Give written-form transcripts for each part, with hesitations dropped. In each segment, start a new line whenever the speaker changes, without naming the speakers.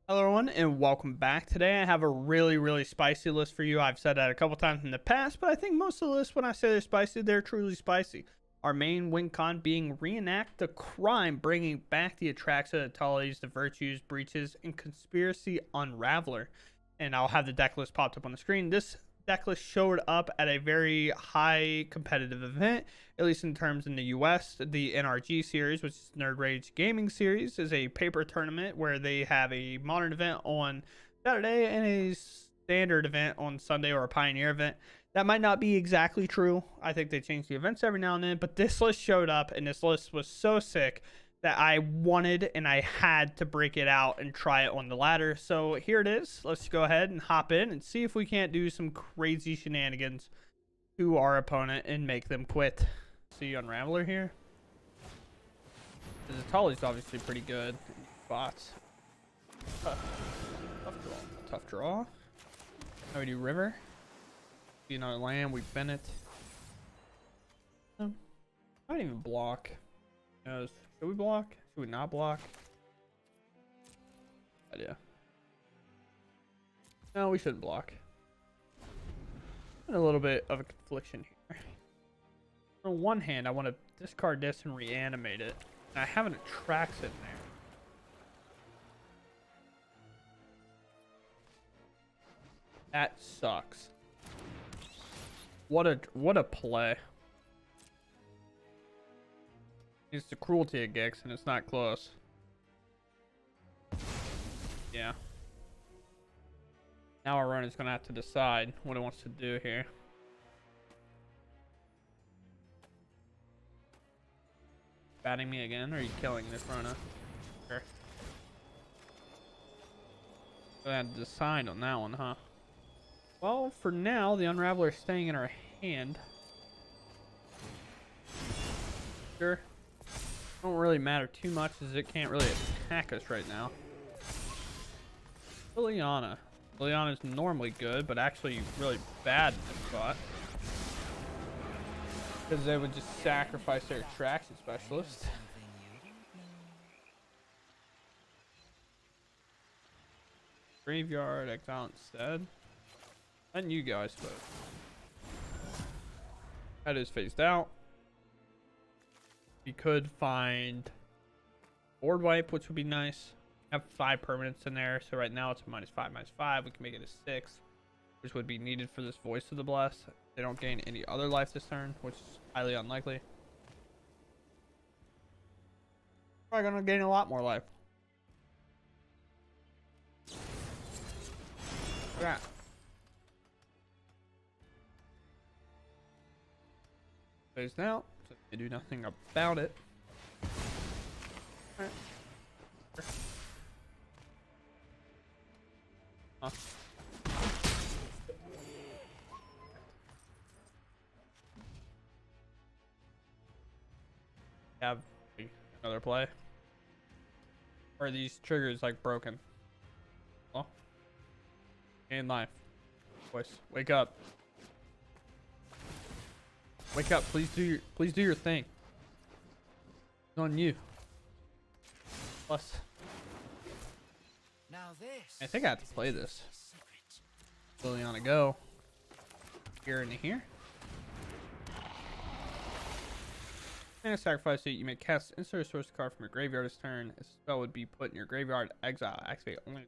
Hello everyone and welcome back. Today I have a really spicy list for you. I've said that a couple times in the past, but I think most of the lists when I say they're spicy, they're truly spicy. Our main win con being Reenact the Crime, bringing back the Atraxa, the Tullies, the Virtues, Breaches, and Conspiracy Unraveler. And I'll have the deck list popped up on the screen. This deck list showed up at a very high competitive event, at least in terms in the US. The NRG series, which is Nerd Rage Gaming Series, is a paper tournament where they have a modern event on Saturday and a standard event on Sunday, or a pioneer event. That might not be exactly true. I think they change the events every now and then, but this list showed up and this list was so sick that I wanted and I had to break it out and try it on the ladder. So here it is. Let's go ahead and hop in and see if we can't do some crazy shenanigans to our opponent and make them quit. See Unraveler here. The Tully's obviously pretty good in spots. Tough draw. Tough draw. Now we do River. See another land. We Bennett. Not even block. Knows. Should we block? Should we not block? Idea. No, we shouldn't block. And a little bit of a confliction here. On one hand, I want to discard this and reanimate it. And I have an Atraxa in there. That sucks. What a play. It's the cruelty of Gex, and it's not close. Yeah. Now our runner's gonna have to decide what it wants to do here. Batting me again, or are you killing this runner? Sure. So I had to decide on that one, huh? Well, for now, the Unraveler is staying in our hand. Sure. Don't really matter too much as it can't really attack us right now. Liliana. Liliana's normally good, but actually really bad in this spot. Because they would just sacrifice their attraction specialist. Graveyard, exile instead. And you guys vote. That is phased out. We could find board wipe, which would be nice. Have 5 permanents in there, so right now it's a -5/-5. We can make it a 6, which would be needed for this Voice of the Blessed. They don't gain any other life this turn, which is highly unlikely. Probably gonna gain a lot more life. Yeah. Phased out. So they do nothing about it. Alright. Huh. Have another play. Or are these triggers like broken? Oh. Gain life. Boys, wake up. Wake up, please do your thing. It's on you. Plus,
now this.
I think I have to play this. Liliana, go. Here and here. And a sacrifice that you may cast insert a source card from your graveyard this turn. A spell would be put in your graveyard. Exile. Activate only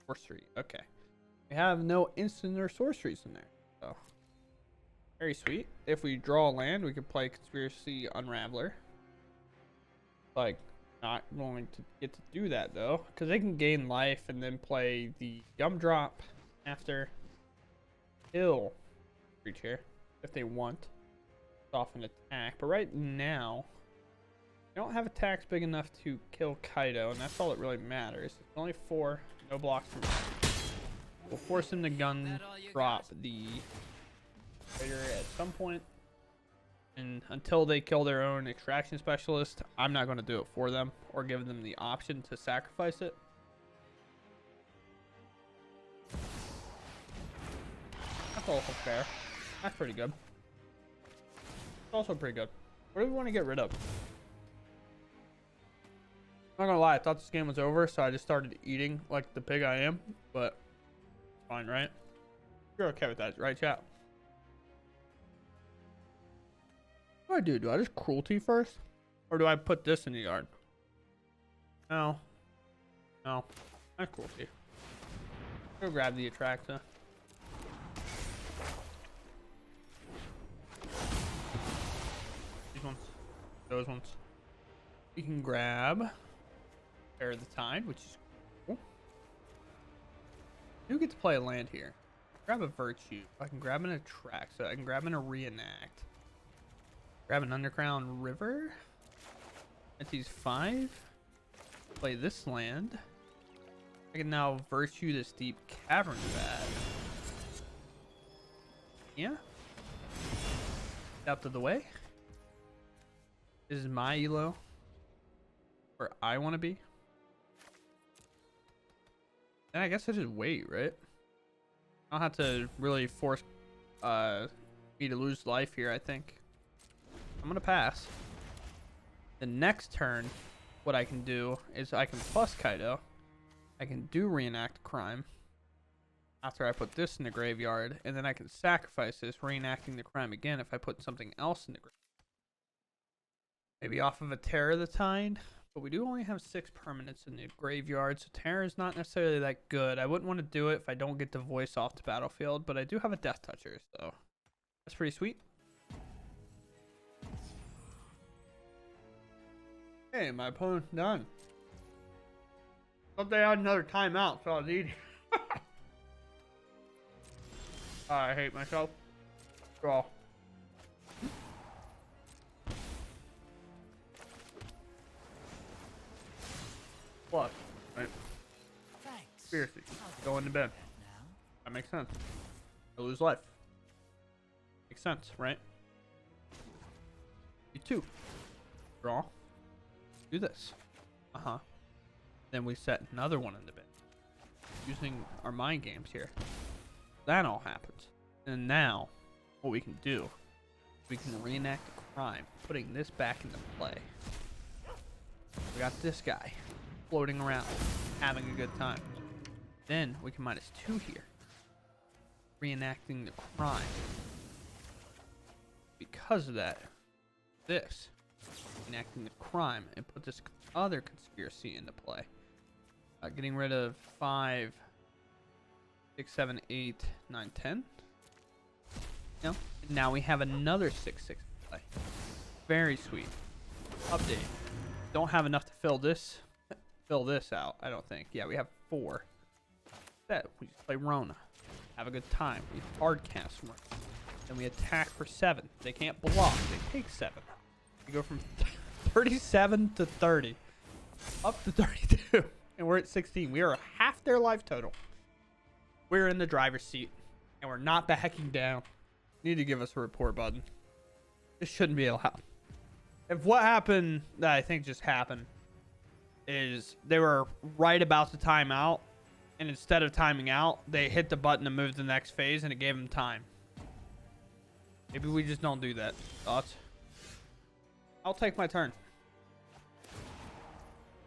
sorcery. Okay. We have no instant or sorceries in there. So very sweet. If we draw a land, we could play Conspiracy Unraveler. Like, not going to get to do that though, because they can gain life and then play the Gumdrop after. Kill creature if they want. Off an attack, but right now I don't have attacks big enough to kill Kaido, and that's all that really matters. It's only 4, no blocks from him. We'll force him to gun drop the trader at some point, and until they kill their own extraction specialist, I'm not going to do it for them or give them the option to sacrifice it. That's also fair. That's pretty good. Also pretty good. What do we want to get rid of? I'm not gonna lie, I thought this game was over, so I just started eating like the pig I am, but fine, right? You're okay with that, right, chat? What do I do? Do I just cruelty first? Or do I put this in the yard? No. No. Not cruelty. Go grab the attractor. These ones. Those ones. We can grab Pair of the Tide, which is cool. You get to play a land here. Grab a Virtue. I can grab an Attract, so I can grab an Reenact. Grab an Underground River. Entities 5. Play this land. I can now Virtue this Deep Cavern Vat. Yeah. Out of the way. This is my elo. Where I want to be. And I guess I just wait, right? I don't have to really force me to lose life here, I think. I'm going to pass. The next turn, what I can do is I can plus Kaido. I can do Reenact Crime. After I put this in the graveyard. And then I can sacrifice this, reenacting the crime again if I put something else in the graveyard. Maybe off of a Terror of the Tide. But we do only have 6 permanents in the graveyard, so Terror is not necessarily that good. I wouldn't want to do it if I don't get the voice off the battlefield, but I do have a Death Toucher, so that's pretty sweet. Hey, my opponent's done. Thought they had another timeout, so I was eating. I hate myself. Draw. Plus, right?
Thanks.
Seriously, going to bed. That makes sense. I lose life. Makes sense, right? You too. Draw. Do this. Then we set another one in the bin. Using our mind games here. That all happens. And now, what we can do, we can reenact a crime, putting this back into play. We got this guy floating around, having a good time. Then we can -2 here, reenacting the crime. Because of that, this, reenacting the crime, and put this other conspiracy into play. Getting rid of 5, 6, 7, 8, 9, 10. No, now we have another 6, 6 in play. Very sweet. Update. Don't have enough to fill this out, I don't think. Yeah, we have 4. That we just play Rona. Have a good time. We hard cast Rona. Then we attack for 7. They can't block. They take 7. We go from 37 to 30. Up to 32. And we're at 16. We are half their life total. We're in the driver's seat. And we're not backing down. Need to give us a report button. This shouldn't be allowed. If what happened that I think just happened is they were right about to time out, and instead of timing out, they hit the button to move to the next phase, and it gave them time. Maybe we just don't do that. Thoughts? I'll take my turn.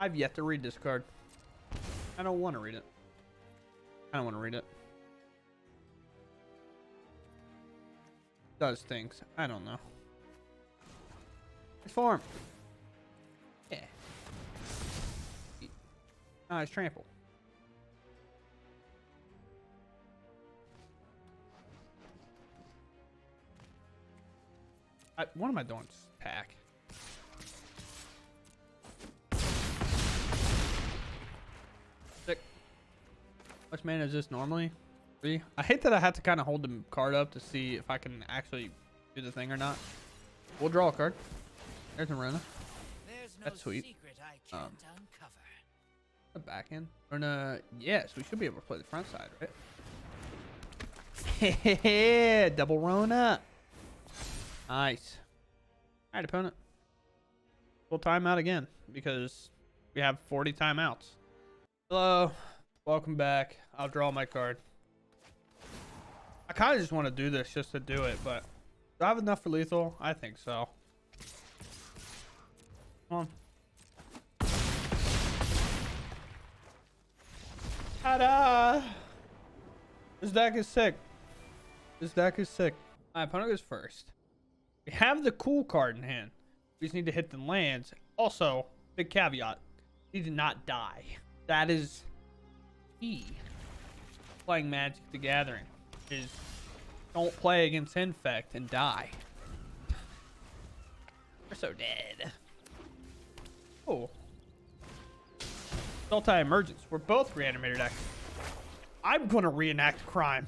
I've yet to read this card. I don't want to read it. I don't want to read it. Does things. I don't know. Form. Yeah. Nice trample. What am I doing? Just pack. Sick. How much mana is this normally? 3. I hate that I have to kind of hold the card up to see if I can actually do the thing or not. We'll draw a card. There's a Rona. That's sweet. The back end. Rona. Yes, we should be able to play the front side, right? Double Rona. Nice. All right, opponent. We'll time out again because we have 40 timeouts. Hello. Welcome back. I'll draw my card. I kind of just want to do this just to do it, but do I have enough for lethal? I think so. Come on. Ta-da! This deck is sick. This deck is sick. My opponent goes first. We have the cool card in hand. We just need to hit the lands. Also, big caveat. He did not die. That is key. Playing Magic the Gathering is don't play against Infect and die. We're so dead. Oh. Multi-emergence. We're both Reanimator decks. I'm gonna reenact crime.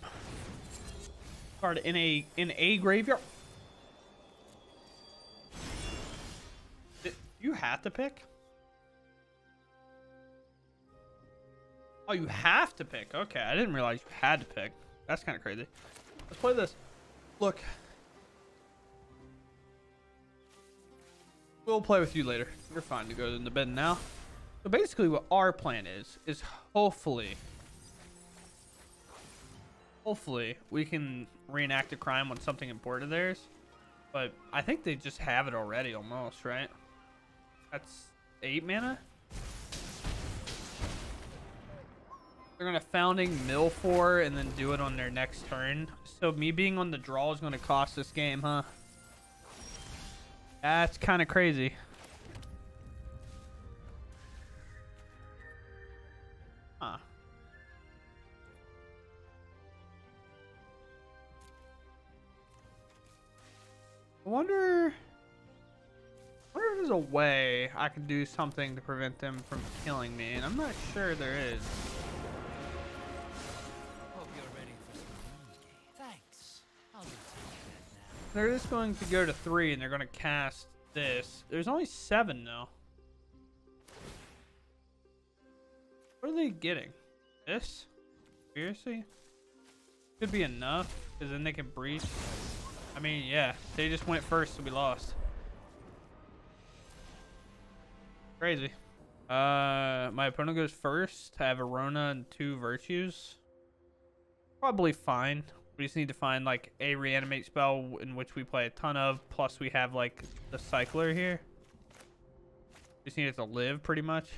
Card in a graveyard. You have to pick? Oh, you have to pick. Okay, I didn't realize you had to pick. That's kind of crazy. Let's play this. Look. We'll play with you later. You're fine to go in the bed now. So basically what our plan is hopefully we can reenact a crime on something important of theirs. But I think they just have it already almost, right? That's 8 mana. They're gonna Founding Mill 4 and then do it on their next turn. So me being on the draw is gonna cost this game, huh? That's kind of crazy. Huh. I wonder if there's a way I could do something to prevent them from killing me, and I'm not sure there is.
Hope you're ready for some. Thanks. I'll be taking that now.
They're just going to go to 3 and they're going to cast this. There's only 7 though. What are they getting? This? Seriously? Could be enough, because then they can breach. I mean, yeah, they just went first, so we lost. Crazy. My opponent goes first. I have a Rona and 2 Virtues. Probably fine. We just need to find like a reanimate spell in which we play a ton of. Plus we have like the cycler here. Just need it to live pretty much.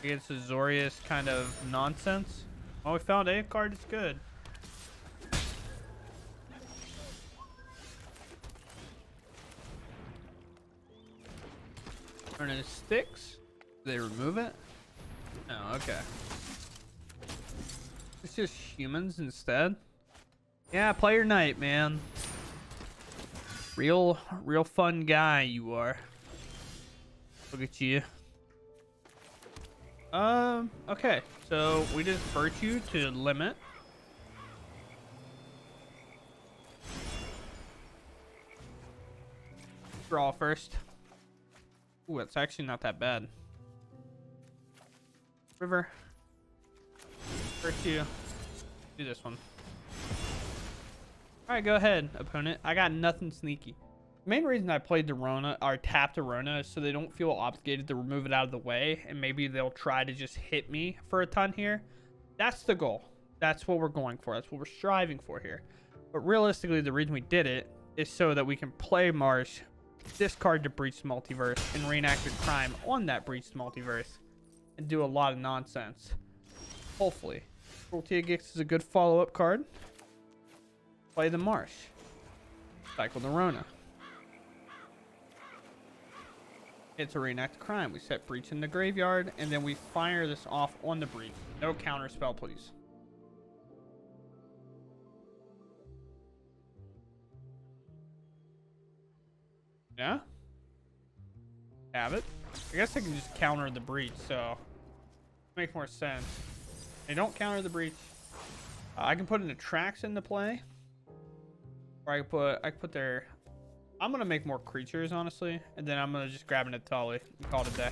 Against Azorius kind of nonsense. Oh, we found a card. It's good. Turn into sticks. Do they remove it? Oh, okay. It's just humans instead. Yeah, play your knight, man. Real fun guy you are. Look at you. Okay. So we just Virtue to limit. Draw first. Ooh, it's actually not that bad. River. Virtue. Do this one. Alright, go ahead, opponent. I got nothing sneaky. The main reason I played the Rona, or tapped the Rona, is so they don't feel obligated to remove it out of the way, and maybe they'll try to just hit me for a ton here. That's the goal. That's what we're going for. That's what we're striving for here. But realistically, the reason we did it is so that we can play Marsh, discard the Breached Multiverse, and reenact a crime on that Breached Multiverse, and do a lot of nonsense. Hopefully. Cruelty of Gix is a good follow-up card. Play the Marsh. Cycle the Rona. It's a reenact crime. We set Breach in the graveyard, and then we fire this off on the Breach. No counter spell, please. Yeah? Have it. I guess I can just counter the Breach, so makes more sense. They don't counter the Breach. I can put an Attrax into play. Or I can put their... I'm gonna make more creatures, honestly, and then I'm gonna just grab an Atali and call it a day.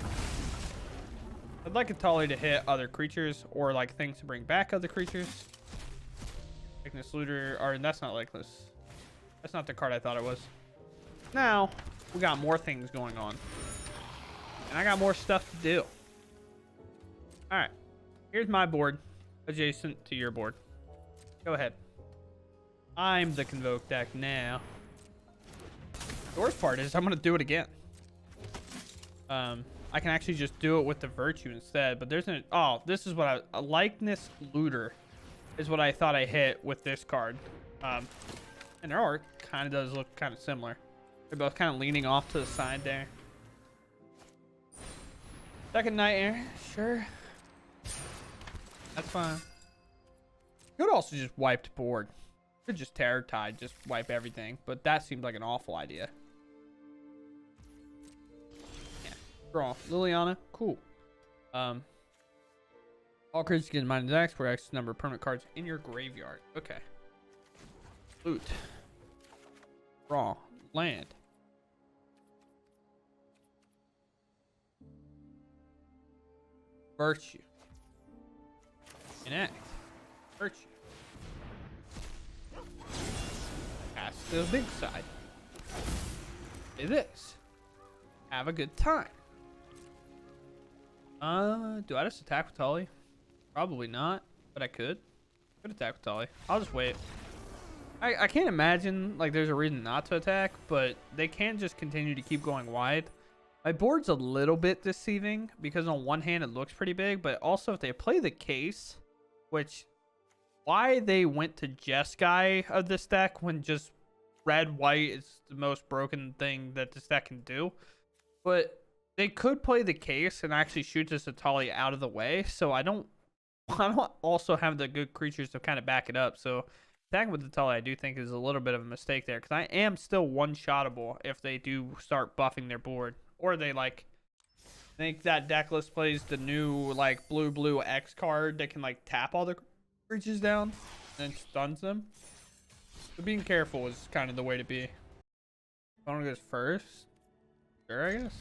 I'd like Atali to hit other creatures, or like things to bring back other creatures. Likeness Looter, or that's not Likeness. That's not the card I thought it was. Now, we got more things going on. And I got more stuff to do. Alright. Here's my board, adjacent to your board. Go ahead. I'm the Convoke deck now. The worst part is I'm going to do it again. I I can actually just do it with the virtue instead. But there's oh, this is what a likeness looter is what I thought I hit with this card. And their art kind of does look kind of similar. They're both kind of leaning off to the side there. Second Nightmare, sure. That's fine. Could also just wiped board. Could just Terror Tide, just wipe everything. But that seems like an awful idea. Yeah. Draw. Liliana, cool. All creatures get -X for X number of permanent cards in your graveyard. Okay. Loot. Draw. Land. Virtue. Enact. Virtue. Pass to the big side. Do this. Have a good time. Do I just attack with Tully? Probably not, but I could. Could attack with Tully. I'll just wait. I can't imagine like there's a reason not to attack, but they can just continue to keep going wide. My board's a little bit deceiving because on one hand it looks pretty big, but also if they play the case, which why they went to Jeskai of this deck when just red white is the most broken thing that this deck can do, but they could play the case and actually shoot this Atali out of the way. So I don't also have the good creatures to kind of back it up. So attacking with the Tully, I do think is a little bit of a mistake there because I am still one-shottable if they do start buffing their board, or they like think that Decklist plays the new like blue X card that can like tap all the creatures down and stuns them. So being careful is kind of the way to be. Opponent goes first. Sure, I guess.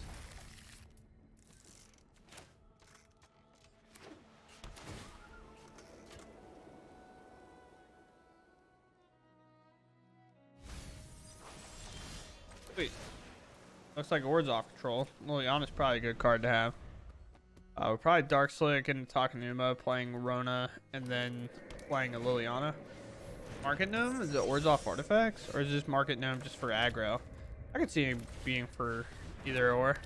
Sweet. Looks like Ord's off control. Liliana's probably a good card to have. We're probably Dark Slick and Takanuma, playing Rona, and then playing a Liliana. Market Gnome? Is it Ord's off artifacts? Or is this Market Gnome just for aggro? I could see him being for either or.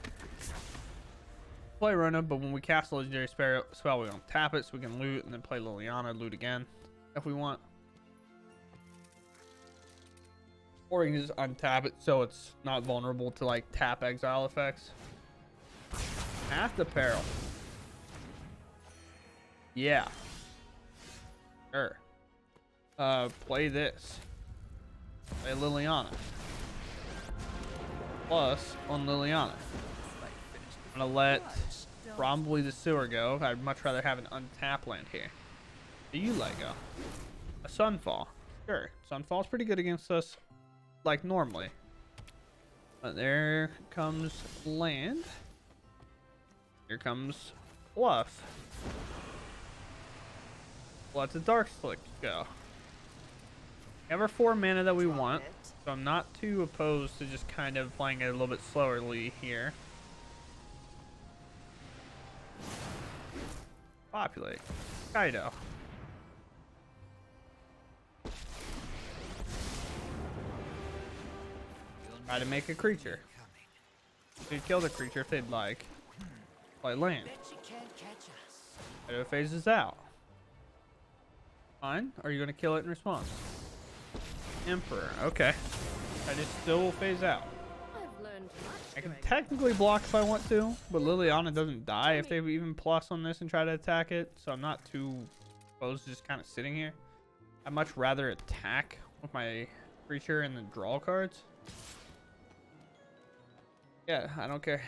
Play Rona, but when we cast a legendary spell, we don't tap it, so we can loot and then play Liliana, loot again if we want. Or we can just untap it so it's not vulnerable to like tap exile effects. Path to Peril. Yeah. Sure. Play this. Play Liliana. Plus on Liliana. I'm gonna let probably the Sewer go. I'd much rather have an untapped land here. What do you let go? A Sunfall. Sure. Sunfall's pretty good against us like normally. But there comes land. Here comes Fluff. Let the Dark Slick go. We have our 4 mana that we want, so I'm not too opposed to just kind of playing it a little bit slowerly here. Populate. Kaido. Try to make a creature. They kill the creature if they'd like. Play land. Kaido phases out. Fine. Are you going to kill it in response? Emperor. Okay. I just still will phase out. I can technically block if I want to, but Liliana doesn't die if they even plus on this and try to attack it, so I'm not too opposed to just kind of sitting here. I'd much rather attack with my creature and then draw cards. Yeah, I don't care.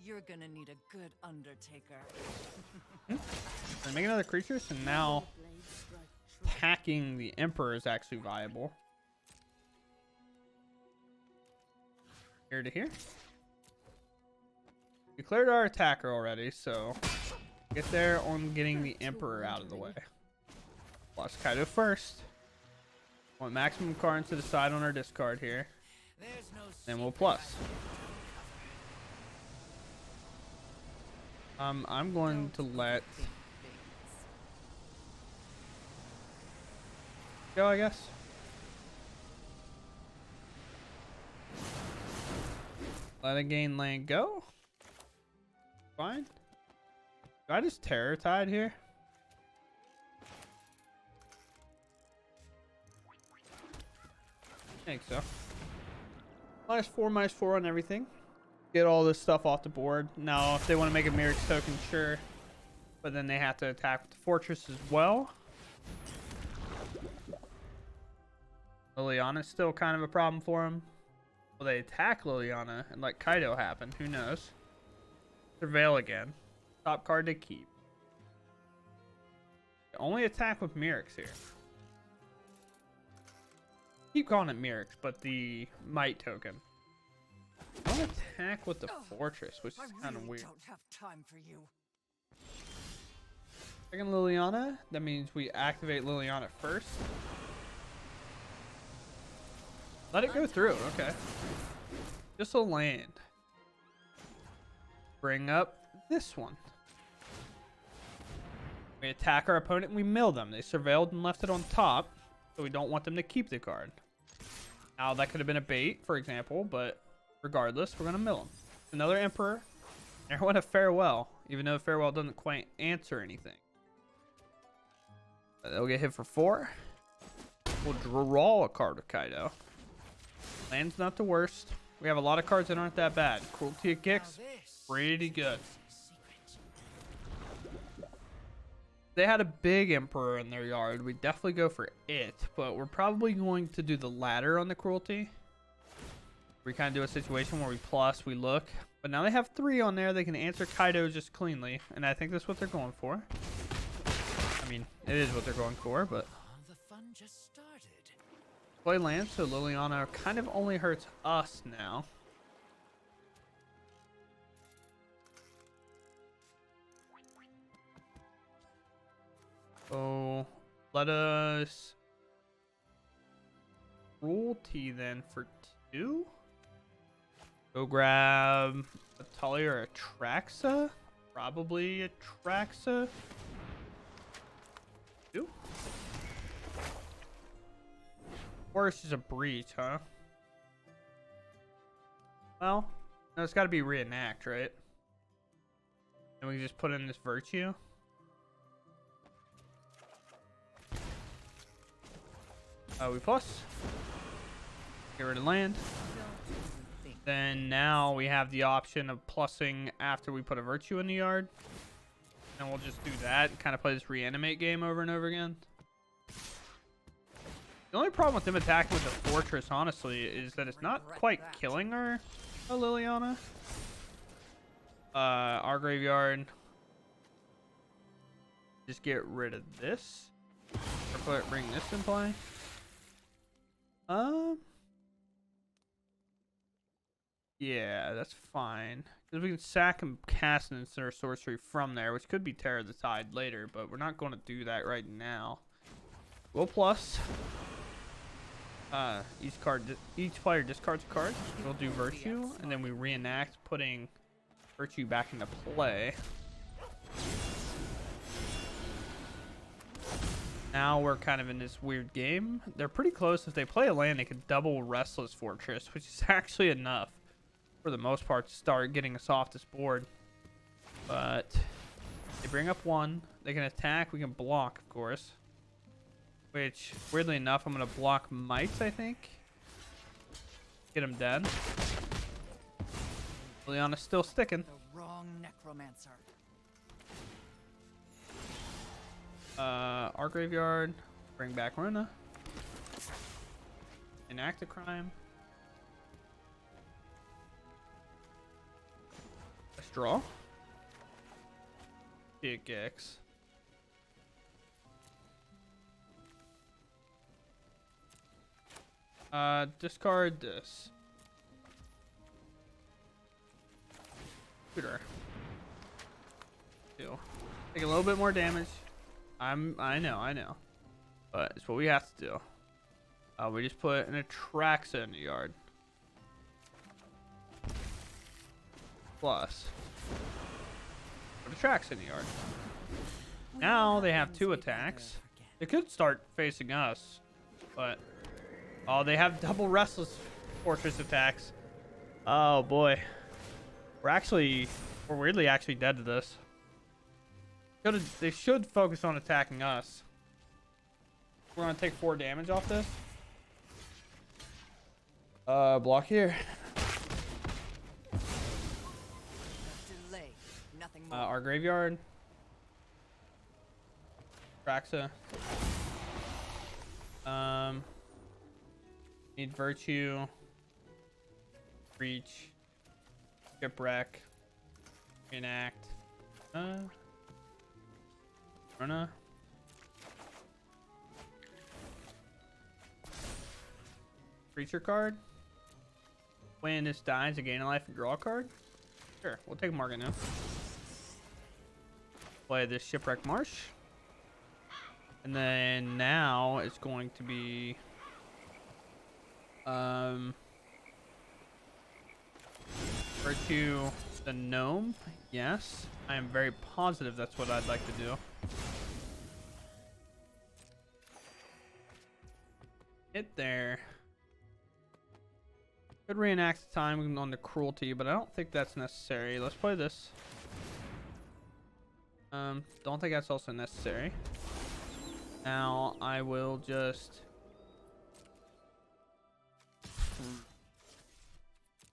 You're gonna need a good Undertaker.
I make another creature, so now attacking the Emperor is actually viable. Here to here. We cleared our attacker already, so get there on getting the Emperor out of the way. Plus Kaido first. Want maximum cards to the side on our discard here. Then we'll plus. I'm going to let go, I guess. Let a gain land go. Fine. Do I just Terror Tide here? I think so. -4/-4 on everything. Get all this stuff off the board. Now, if they want to make a Mirac's token, sure. But then they have to attack with the fortress as well. Liliana's still kind of a problem for them. Will they attack Liliana and let Kaido happen? Who knows? Surveil again. Top card to keep. They only attack with Mirac's here. Keep calling it Mirac's, but the Might token. Don't attack with the fortress, which is kind of weird.
Don't have time for you.
Second Liliana. That means we activate Liliana first. Let it go through. Okay. Just a land. Bring up this one. We attack our opponent and we mill them. They surveilled and left it on top, so we don't want them to keep the card. Now that could have been a bait, for example, but regardless, we're gonna mill them. Another Emperor. Everyone a farewell, even though farewell doesn't quite answer anything. They'll get hit for 4. We'll draw a card with Kaido. Land's not the worst. We have a lot of cards that aren't that bad. Cruelty of Kicks, pretty good. They had a big Emperor in their yard. We definitely go for it, but we're probably going to do the latter on the Cruelty. We kind of do a situation where we plus, we look. But now they have 3 on there. They can answer Kaido just cleanly, and I think that's what they're going for. I mean, it is what they're going for, but...
The fun just started.
Play land, so Liliana kind of only hurts us now. So let us Cruelty then for 2. Go grab a Tully or a Traxa. Probably a Traxa. 2. Or it's just a Breach, huh? Well, no, it's got to be Reenact, right? And we can just put in this Virtue. We plus. Get rid of land. Then now we have the option of plussing after we put a Virtue in the yard. And we'll just do that and kind of play this Reanimate game over and over again. The only problem with them attacking with the fortress, honestly, is that it's not quite killing our Liliana. Our graveyard. Just get rid of this. Or bring this in play. Yeah, that's fine. Because we can sack and cast an instant or sorcery from there, which could be Terror the Tide later, but we're not going to do that right now. We'll plus. Each player discards a card. We'll do Virtue, and then we reenact putting Virtue back into play. Now we're kind of in this weird game. They're pretty close. If they play a land, they could double Restless Fortress, which is actually enough for the most part to start getting us off this board. But they bring up 1. They can attack. We can block, of course. Which, weirdly enough, I'm going to block Mites, I think. Get him dead. Liliana's still sticking.
The wrong necromancer.
Our graveyard. Bring back Runa. Enact a crime. Let's draw. Big X. Discard this. Shooter. 2. Take a little bit more damage. I know. But it's what we have to do. We just put an Atraxa in the yard. Plus. Put Atraxa in the yard. Now they have 2 attacks. They could start facing us. But... oh, they have double Restless Fortress attacks. Oh boy. We're weirdly actually dead to this. They should focus on attacking us. We're gonna take 4 damage off this. Block here.
Delay. Nothing more.
Our graveyard. Traxa. Need Virtue. Reach. Shipwreck. Enact. Runa. Creature card. When this dies, you gain a life and draw a card. Sure, we'll take Market now. Play this Shipwreck Marsh. And then now it's going to be Virtue the Gnome. Yes, I am very positive that's what I'd like to do. Hit there. Could reenact the time on the cruelty, but I don't think that's necessary. Let's play this. Don't think that's also necessary. Now I will just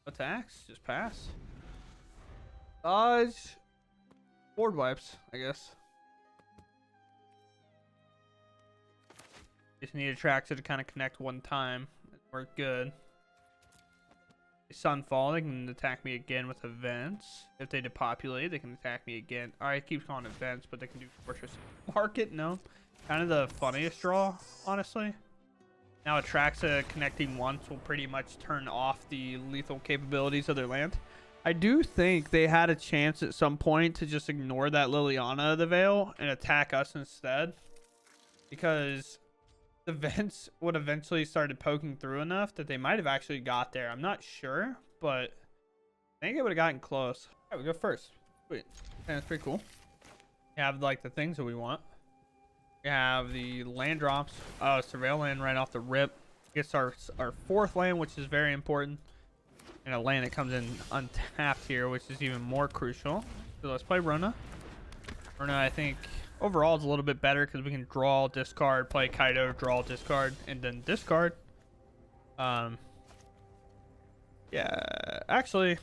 attacks, just pass. Dodge. Board wipes, I guess. Just need a Traxa to kind of connect one time. We're good. Sunfall, they can attack me again with events. If they depopulate, they can attack me again. Alright, keep calling events, but they can do Fortress Market. No. Kind of the funniest draw, honestly. Now a Traxa connecting once will pretty much turn off the lethal capabilities of their land. I do think they had a chance at some point to just ignore that Liliana of the Veil and attack us instead. Because the vents would eventually started poking through enough that they might have actually got there. I'm not sure, but I think it would have gotten close. All right, we go first. Sweet. That's pretty cool. We have like the things that we want. We have the land drops. Oh, surveil land right off the rip. Gets our 4th land, which is very important. And a land that comes in untapped here, which is even more crucial. So let's play Rona. Rona, I think overall is a little bit better because we can draw, discard, play Kaido, draw, discard, and then discard. Yeah, actually,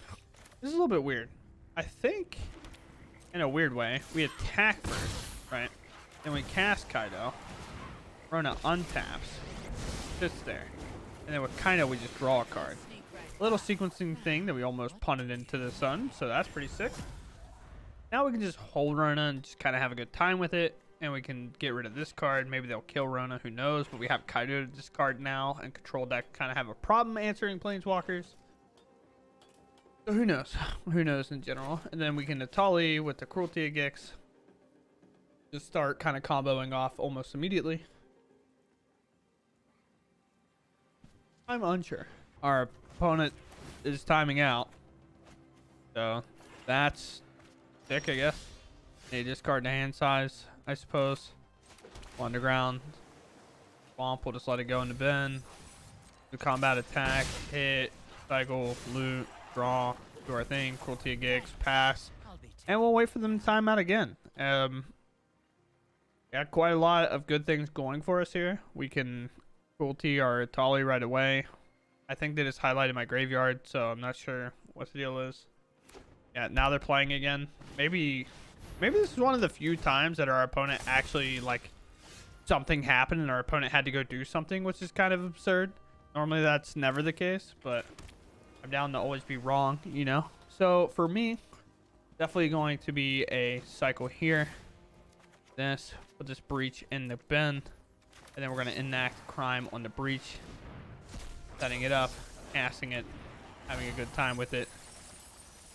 this is a little bit weird. I think, in a weird way, we attack first, right? Then we cast Kaido. Rona untaps, sits there, and then with Kaido we just draw a card. Little sequencing thing that we almost punted into the sun, so that's pretty sick. Now we can just hold Rona and just kind of have a good time with it, and we can get rid of this card. Maybe they'll kill Rona, who knows, but we have Kaido to discard now, and control deck kind of have a problem answering Planeswalkers. So who knows? Who knows in general? And then we can Natali with the Cruelty of Gix. Just start kind of comboing off almost immediately. I'm unsure. Our opponent is timing out. So that's sick, I guess. They discard the hand size, I suppose. Underground. Swamp, we'll just let it go in the bin. Do combat attack, hit, cycle, loot, draw, do our thing, Cruelty of Gix, pass. And we'll wait for them to time out again. Got quite a lot of good things going for us here. We can Cruelty our Atali right away. I think they just highlighted my graveyard, so I'm not sure what the deal is. Yeah, now they're playing again. Maybe this is one of the few times that our opponent actually, like, something happened and our opponent had to go do something, which is kind of absurd. Normally that's never the case, but I'm down to always be wrong, you know? So for me, definitely going to be a cycle here. This, put this breach in the bin, and then we're going to enact crime on the breach. Setting it up, casting it, having a good time with it.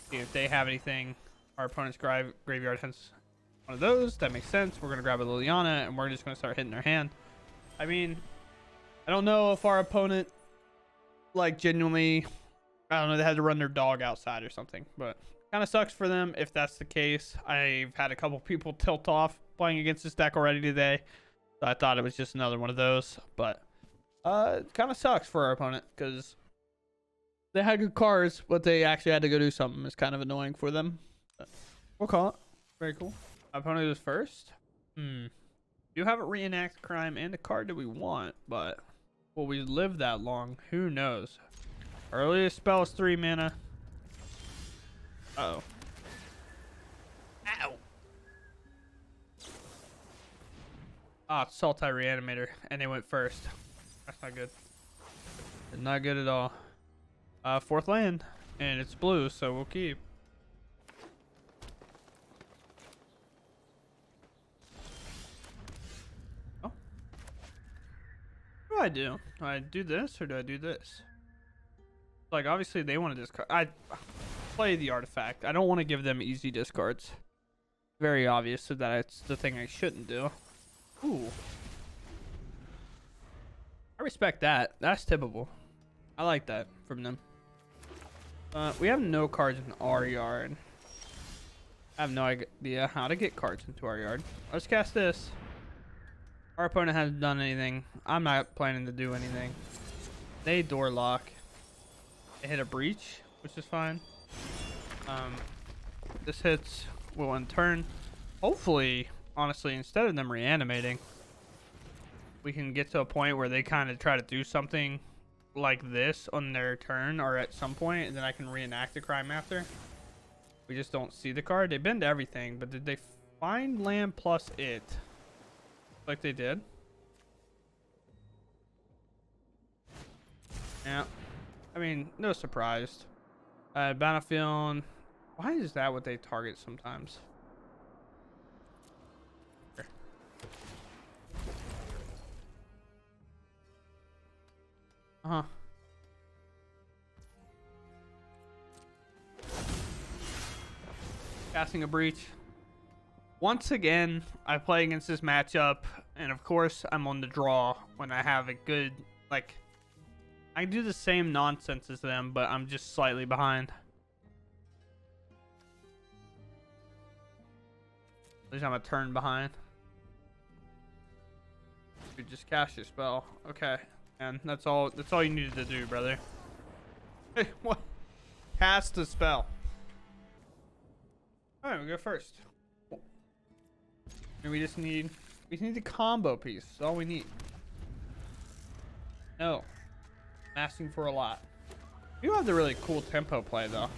See if they have anything. Our opponent's graveyard has one of those. That makes sense. We're going to grab a Liliana, and we're just going to start hitting their hand. I mean, I don't know if our opponent, like, genuinely, I don't know, they had to run their dog outside or something. But kind of sucks for them if that's the case. I've had a couple people tilt off playing against this deck already today. So I thought it was just another one of those. But it kind of sucks for our opponent because They had good cards, but they actually had to go do something. It's kind of annoying for them. But we'll call it. Very cool. My opponent is first. You have a reenact crime and a card that we want, but will we live that long? Who knows? Earliest spell is 3 mana. Uh-oh. Ow. Ah, it's Sultai Reanimator, and they went first. That's not good. Not good at all. 4th land, and it's blue, so we'll keep. Oh. What do I do? Do I do this, or do I do this? Like, obviously, they want to discard. I play the artifact. I don't want to give them easy discards. Very obvious that it's the thing I shouldn't do. Ooh. I respect that. That's typical. I like that from them. We have no cards in our yard. I have no idea how to get cards into our yard. Let's cast this. Our opponent hasn't done anything. I'm not planning to do anything. They door lock. They hit a breach, which is fine. This hits will in turn. Hopefully, honestly, instead of them reanimating, we can get to a point where they kind of try to do something like this on their turn or at some point, and then I can reenact the crime after. We just don't see the card. They bend everything, but did they find land plus it? Like they did. Yeah. I mean, no surprise. Battlefield. Why is that what they target sometimes? Here. Uh-huh. Casting a breach. Once again, I play against this matchup, and of course, I'm on the draw when I have a good, like, I do the same nonsense as them, but I'm just slightly behind. At least I'm a turn behind. You just cast your spell. Okay. And that's all you needed to do, brother. Hey, what? Cast the spell. Alright, we go first. And we just need the combo piece. That's all we need. No. I'm asking for a lot. We do have the really cool tempo play though.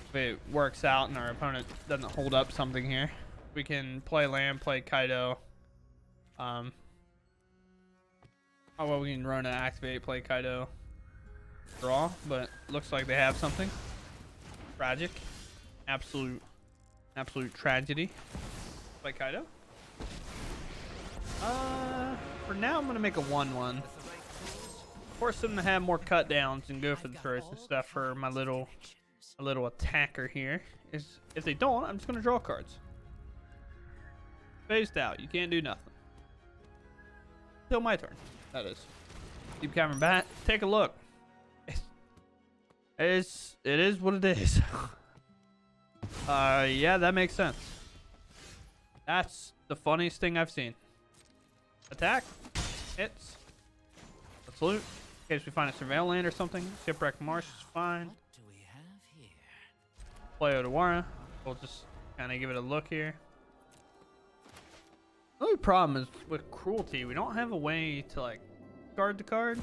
If it works out and our opponent doesn't hold up something here, we can play land, play Kaido. Oh well, we can run and activate, play Kaido, draw, but looks like they have something. Tragic. Absolute tragedy. Play Kaido. For now I'm gonna make a 1/1. Force them to have more cut downs and go for the first and stuff for my little attacker here. If they don't, I'm just gonna draw cards. Phased out. You can't do nothing. Till my turn. That is. Keep Cavern Bat. Take a look. It is what it is. Yeah, that makes sense. That's the funniest thing I've seen. Attack. Hits. Let's loot. In case we find a surveil land or something. Shipwreck Marsh is fine.
What do we have here?
Play Odawara. We'll just kind of give it a look here. The only problem is with Cruelty, we don't have a way to like guard the card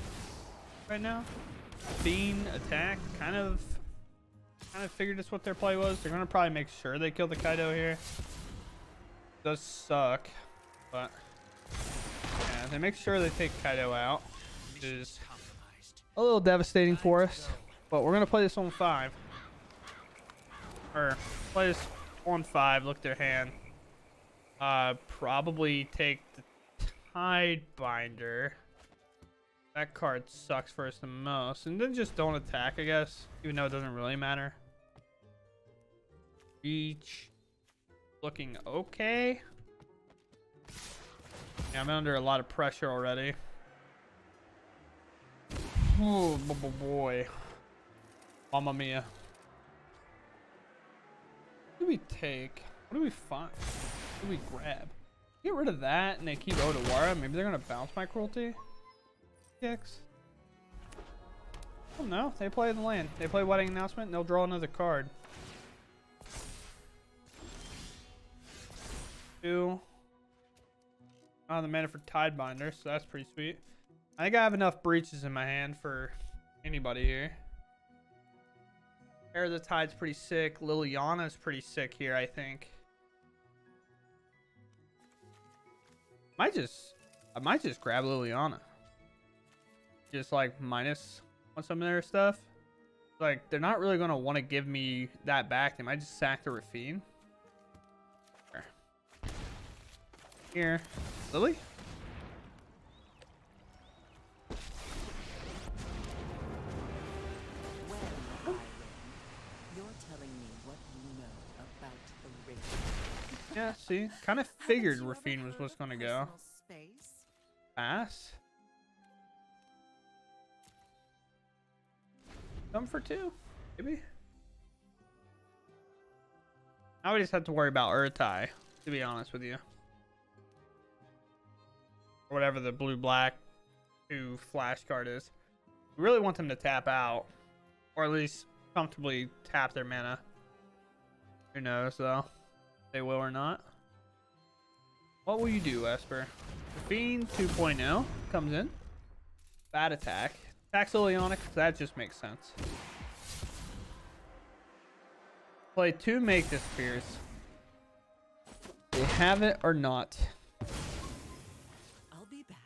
right now. Fiend, attack, kind of figured that's what their play was. They're gonna probably make sure they kill the Kaido here. Does suck, but yeah, they make sure they take Kaido out, which is a little devastating for us. But we're gonna play this on 5, or play this on 5. Look their hand. Probably take the Tide Binder. That card sucks first the most, and then just don't attack, I guess, even though it doesn't really matter. Reach. Looking okay. Yeah, I'm under a lot of pressure already. Oh boy. Mamma mia. What do we take? What do we find? What do we grab? Get rid of that and they keep Odawara. Maybe they're gonna bounce my Cruelty. X. Oh no, they play the land. They play Wedding Announcement and they'll draw another card. 2. Oh, the mana for Tidebinder, so that's pretty sweet. I think I have enough breaches in my hand for anybody here. Air of the Tide's pretty sick. Liliana's pretty sick here, I think. I might just grab Liliana. Just like minus on some of their stuff. Like, they're not really going to want to give me that back. They might just sack the Rafine. Here. Lily?
Well, Byron, you're telling me what you know about the ring.
Yeah, see? Kind of figured Rafine was what's going to go.
Space?
Pass. Some for 2, maybe. Now we just have to worry about Urtai, to be honest with you. Or whatever the blue-black 2 flash card is. We really want them to tap out. Or at least comfortably tap their mana. Who knows, though. If they will or not. What will you do, Esper? Fiend 2.0 comes in. Bad attack. Attacks Liliana, that just makes sense. Play 2 Make This Spears. They have it or not.
I'll be back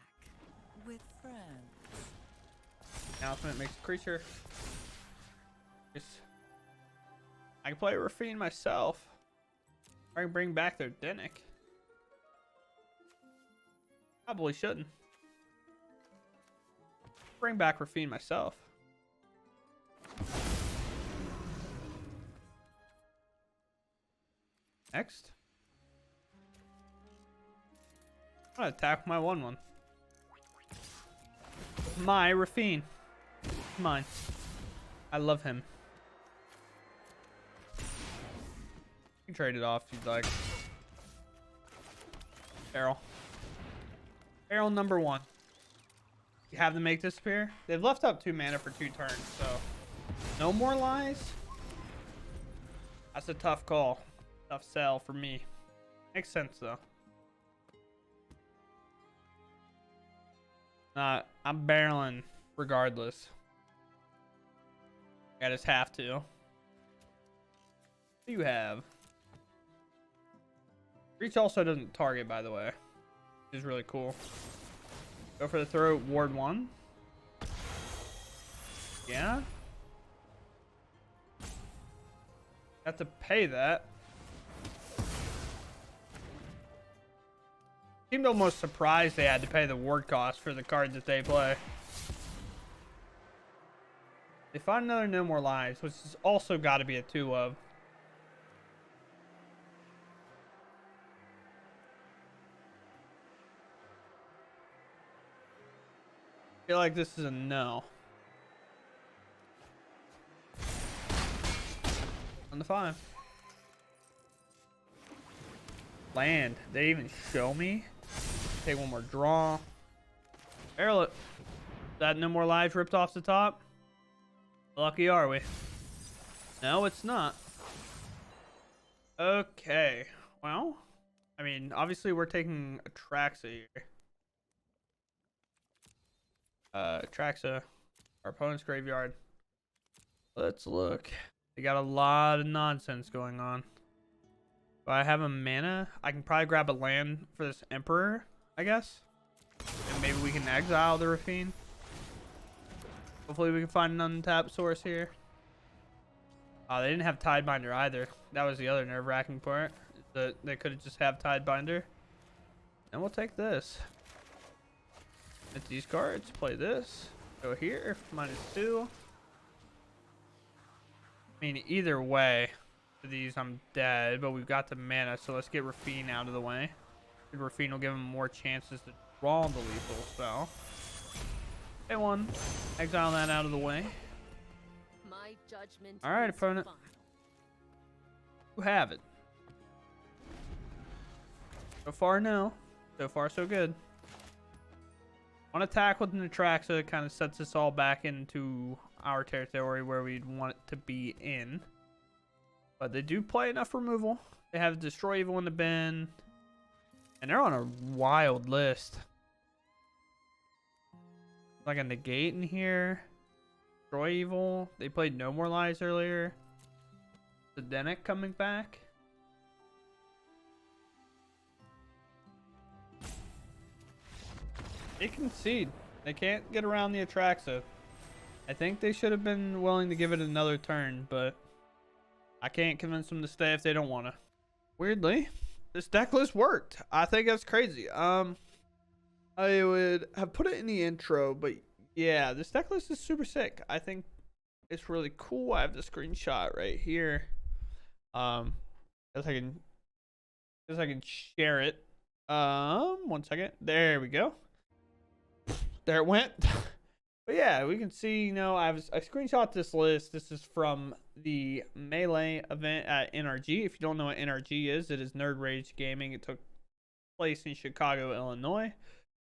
with friends.
Announcement makes a creature. I can play Rafine myself. Or I can bring back their Dennick. Probably shouldn't. Bring back Rafine myself. Next. I'm gonna attack my 1/1. My Rafine. Mine. I love him. You can trade it off if you'd like. Barrel. Barrel number 1. You have them make disappear. They've left up 2 mana for 2 turns, so no more lies. That's a tough call. Tough sell for me. Makes sense though. I'm barreling regardless. I just have to. What do you have? Reach also doesn't target, by the way, which is really cool. Go for the throat, ward 1. Yeah. Have to pay that. Seemed almost surprised they had to pay the ward cost for the card that they play. They find another No More Lives, which has also got to be a 2 of. I feel like this is a no. On the 5. Land. They even show me. Take one more draw. Barrel it. That No More Lives ripped off the top? Lucky are we? No, it's not. Okay. Well, I mean, obviously we're taking Atraxa here. Atraxa, our opponent's graveyard. Let's look. They got a lot of nonsense going on. If I have a mana, I can probably grab a land for this Emperor, I guess. And maybe we can exile the Rafine. Hopefully we can find an untapped source here. Oh, they didn't have Tidebinder either. That was the other nerve-wracking part. That they could have just have Tidebinder. And we'll take this. Hit these cards. Play this. Go here. -2. I mean, either way, for these I'm dead. But we've got the mana, so let's get Rafine out of the way. Rafine will give him more chances to draw the lethal spell. Okay, 1. Exile that out of the way.
My judgment.
All right,
is
opponent.
final.
You have it. So far, no. So far, so good. One attack with an Atraxa kind of sets us all back into our territory where we'd want it to be in. But they do play enough removal. They have Destroy Evil in the bin. And they're on a wild list. Like a Negate in here. Destroy Evil. They played No More Lies earlier. Zdenek coming back. They concede. They can't get around the Atraxa. I think they should have been willing to give it another turn, but I can't convince them to stay if they don't want to. Weirdly, this deck list worked. I think that's crazy. I would have put it in the intro, but yeah, this deck list is super sick. I think it's really cool. I have the screenshot right here. Guess I can share it. 1 second. There we go. There it went. But yeah, we can see, I screenshot this list. This is from the Melee event at NRG. If you don't know what NRG is, it is Nerd Rage Gaming. It took place in Chicago, Illinois.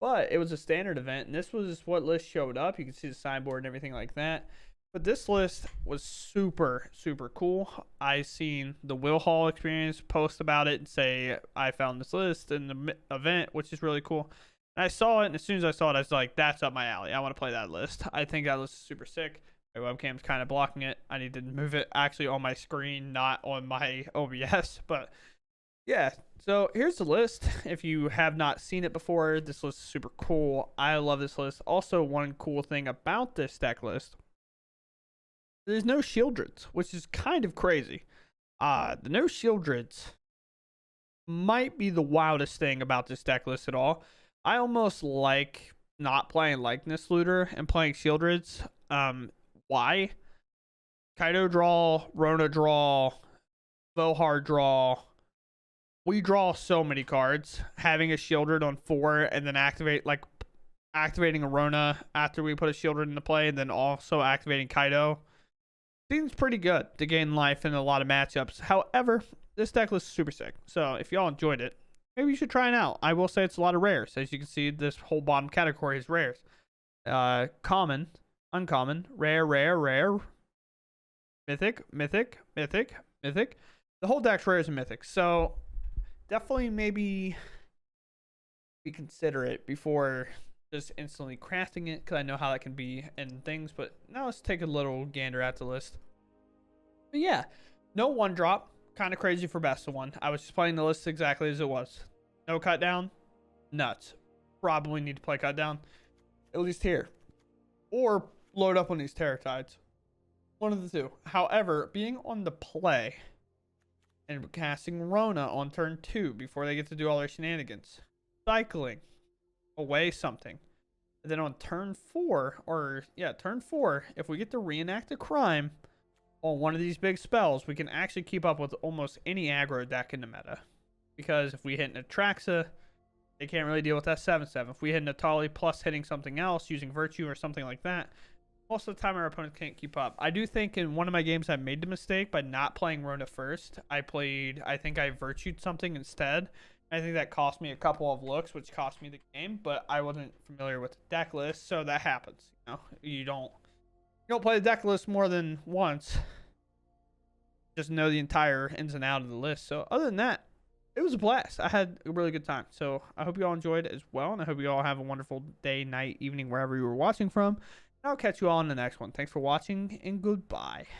But it was a standard event, and this was what list showed up. You can see the signboard and everything like that. But this list was super, super cool. I seen the Will Hall Experience post about it and say, I found this list in the event, which is really cool. And I saw it, and as soon as I saw it, I was like, that's up my alley. I want to play that list. I think that list is super sick. My webcam's kind of blocking it. I need to move it actually on my screen, not on my OBS. But yeah, so here's the list. If you have not seen it before, this list is super cool. I love this list. Also, one cool thing about this deck list, there's no Shieldreds, which is kind of crazy. The no Shieldreds might be the wildest thing about this deck list at all. I almost like not playing Likeness Looter and playing Shieldreds. Why? Kaido draw, Rona draw, Vohar draw. We draw so many cards. Having a Shieldred on 4 and then activating a Rona after we put a Shieldred into play and then also activating Kaido seems pretty good to gain life in a lot of matchups. However, this deck list is super sick. So if y'all enjoyed it, maybe you should try it out. I will say it's a lot of rares. As you can see, this whole bottom category is rares. Common, uncommon, rare, rare, rare, mythic, mythic, mythic, mythic. The whole deck's rares and mythics. So definitely maybe be considerate before just instantly crafting it, because I know how that can be and things. But now let's take a little gander at the list. But yeah, no one drop. Kind of crazy for best of one. I was just playing the list exactly as it was. No cut down. Nuts. Probably need to play cut down. At least here. Or load up on these Terratides. One of the two. However, being on the play and casting Rona on turn 2 before they get to do all their shenanigans. Cycling away something. And then on turn 4, turn 4, if we get to reenact a crime on one of these big spells, we can actually keep up with almost any aggro deck in the meta. Because if we hit an Atraxa, they can't really deal with that 7/7. If we hit Natali plus hitting something else using Virtue or something like that, most of the time our opponents can't keep up. I do think in one of my games I made the mistake by not playing Rona first. I think I Virtued something instead. I think that cost me a couple of looks, which cost me the game, but I wasn't familiar with the deck list, so that happens. You don't play the deck list more than once. Just know the entire ins and out of the list. So other than that, it was a blast. I had a really good time. So I hope you all enjoyed it as well, and I hope you all have a wonderful day, night, evening, wherever you were watching from. And I'll catch you all in the next one. Thanks for watching, and goodbye.